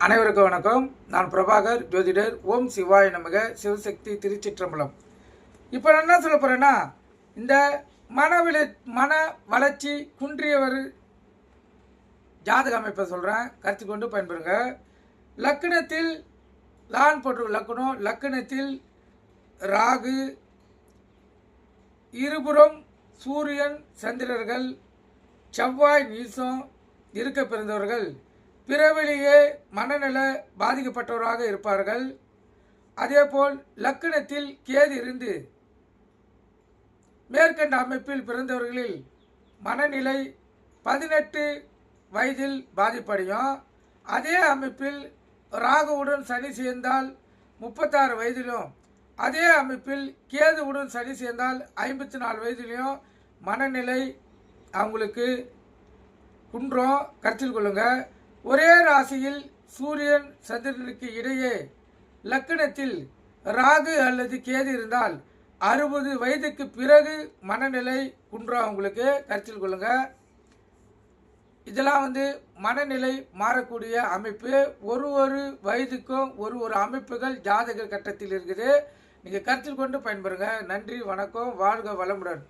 அனைவருக்கும் வணக்கம். நான் பிரபாகர் ஜோதிடர். ஓம் சிவாய நமக. சிவசக்தி திருச்சிற்றம்பலம். இப்போ நான் என்ன சொல்ல போகிறேன்னா, இந்த மன வளர்ச்சி குன்றியவர் ஜாதக அமைப்பை சொல்கிறேன், கருத்து கொண்டு பயன்பெறுங்க. லக்னத்தில் லான் போட்டு லக்னம், லக்னத்தில் ராகு, இருபுறம் சூரியன் சந்திரர்கள், செவ்வாய் நீசம் இருக்க பிறந்தவர்கள் பிறவிலேயே மனநல பாதிக்கப்பட்டவராக இருப்பார்கள். அதேபோல் லக்னத்தில் கேது இருந்து மேற்கண்ட அமைப்பில் பிறந்தவர்களில் மனநிலை 18 வயதில் பாதிப்படையும். அதே அமைப்பில் ராகுவுடன் சனி சேர்ந்தால் 36 வயதிலும், அதே அமைப்பில் கேதுவுடன் சனி சேர்ந்தால் 54 வயதிலையும் மனநிலை அவங்களுக்கு குன்றம். கருத்தில் கொள்ளுங்கள். ஒரே ராசியில் சூரியன் சந்திரனுக்கு இடையே லக்னத்தில் ராகு அல்லது கேது இருந்தால் 60 வயதுக்கு பிறகு மனநிலை குன்றம் அவங்களுக்கு. கருத்தில் கொள்ளுங்க. இதெல்லாம் மனநிலை மாறக்கூடிய அமைப்பு. ஒரு வயதுக்கும் ஒரு அமைப்புகள் ஜாதக கட்டத்தில் இருக்குது. நீங்கள் கருத்தில் கொண்டு பயன்பெறுங்க. நன்றி, வணக்கம், வாழ்க வளமுடன்.